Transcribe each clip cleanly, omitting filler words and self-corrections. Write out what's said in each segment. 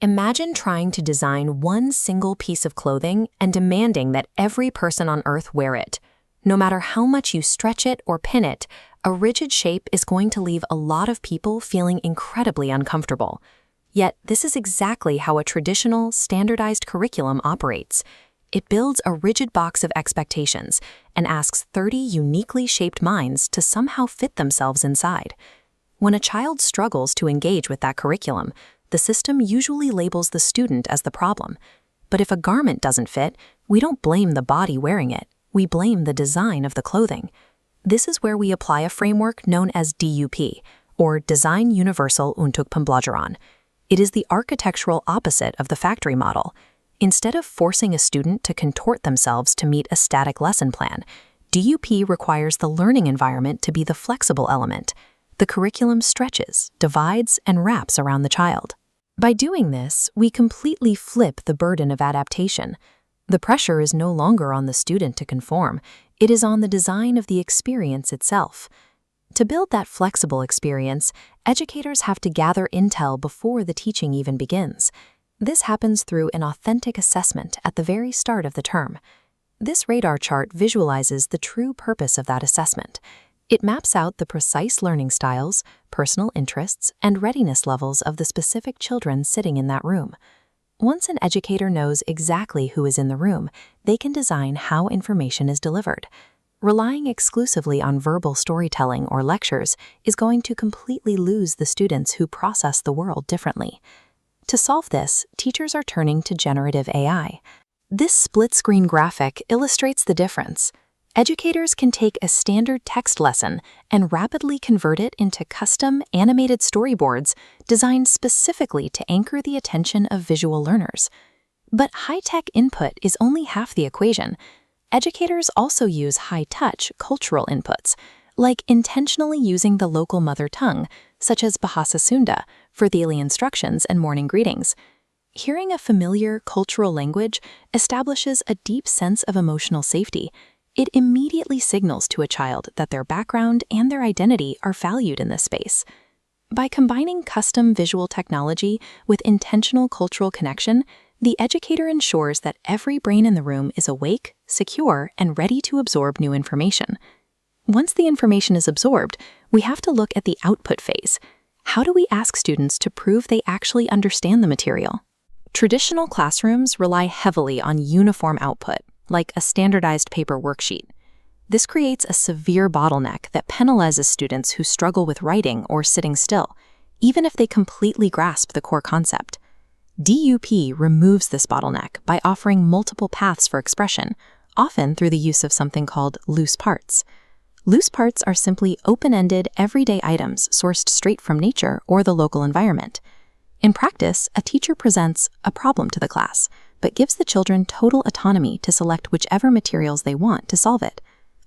Imagine trying to design one single piece of clothing and demanding that every person on Earth wear it. No matter how much you stretch it or pin it, a rigid shape is going to leave a lot of people feeling incredibly uncomfortable. Yet, this is exactly how a traditional, standardized curriculum operates. It builds a rigid box of expectations and asks 30 uniquely shaped minds to somehow fit themselves inside. When a child struggles to engage with that curriculum, the system usually labels the student as the problem. But if a garment doesn't fit, we don't blame the body wearing it. We blame the design of the clothing. This is where we apply a framework known as DUP, or Design Universal untuk Pembelajaran. It is the architectural opposite of the factory model. Instead of forcing a student to contort themselves to meet a static lesson plan, DUP requires the learning environment to be the flexible element. The curriculum stretches, divides, and wraps around the child. By doing this, we completely flip the burden of adaptation. The pressure is no longer on the student to conform. It is on the design of the experience itself. To build that flexible experience, educators have to gather intel before the teaching even begins. This happens through an authentic assessment at the very start of the term. This radar chart visualizes the true purpose of that assessment. It maps out the precise learning styles, personal interests, and readiness levels of the specific children sitting in that room. Once an educator knows exactly who is in the room, they can design how information is delivered. Relying exclusively on verbal storytelling or lectures is going to completely lose the students who process the world differently. To solve this, teachers are turning to generative AI. This split-screen graphic illustrates the difference. Educators can take a standard text lesson and rapidly convert it into custom animated storyboards designed specifically to anchor the attention of visual learners. But high-tech input is only half the equation. Educators also use high-touch cultural inputs, like intentionally using the local mother tongue, such as Bahasa Sunda, for daily instructions and morning greetings. Hearing a familiar cultural language establishes a deep sense of emotional safety. It immediately signals to a child that their background and their identity are valued in this space. By combining custom visual technology with intentional cultural connection, the educator ensures that every brain in the room is awake, secure, and ready to absorb new information. Once the information is absorbed, we have to look at the output phase. How do we ask students to prove they actually understand the material? Traditional classrooms rely heavily on uniform output, like a standardized paper worksheet. This creates a severe bottleneck that penalizes students who struggle with writing or sitting still, even if they completely grasp the core concept. DUP removes this bottleneck by offering multiple paths for expression, often through the use of something called loose parts. Loose parts are simply open-ended, everyday items sourced straight from nature or the local environment. In practice, a teacher presents a problem to the class, but gives the children total autonomy to select whichever materials they want to solve it.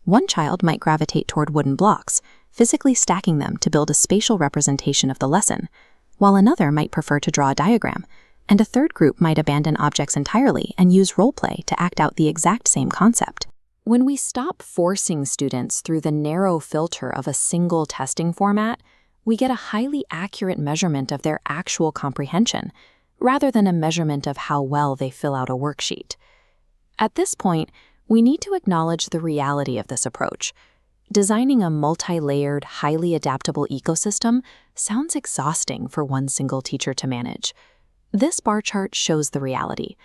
One child might gravitate toward wooden blocks, physically stacking them to build a spatial representation of the lesson, while another might prefer to draw a diagram, and a third group might abandon objects entirely and use role-play to act out the exact same concept. When we stop forcing students through the narrow filter of a single testing format, we get a highly accurate measurement of their actual comprehension, rather than a measurement of how well they fill out a worksheet. At this point, we need to acknowledge the reality of this approach. Designing a multi-layered, highly adaptable ecosystem sounds exhausting for one single teacher to manage. This bar chart shows the reality.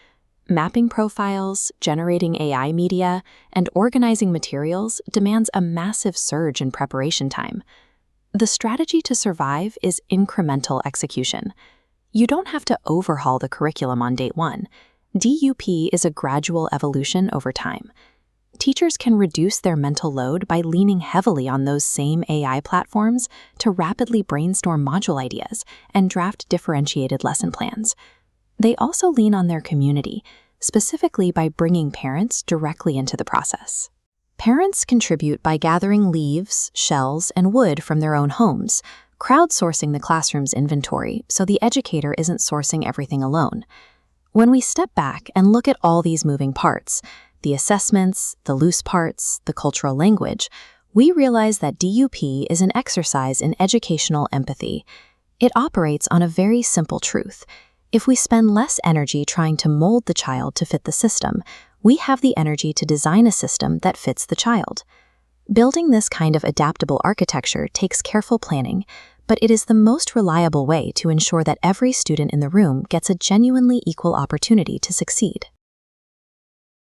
Mapping profiles, generating AI media, and organizing materials demands a massive surge in preparation time. The strategy to survive is incremental execution. You don't have to overhaul the curriculum on day one. DUP is a gradual evolution over time. Teachers can reduce their mental load by leaning heavily on those same AI platforms to rapidly brainstorm module ideas and draft differentiated lesson plans. They also lean on their community, specifically by bringing parents directly into the process. Parents contribute by gathering leaves, shells, and wood from their own homes, crowdsourcing the classroom's inventory so the educator isn't sourcing everything alone. When we step back and look at all these moving parts, the assessments, the loose parts, the cultural language, we realize that DUP is an exercise in educational empathy. It operates on a very simple truth. If we spend less energy trying to mold the child to fit the system, we have the energy to design a system that fits the child. Building this kind of adaptable architecture takes careful planning, but it is the most reliable way to ensure that every student in the room gets a genuinely equal opportunity to succeed.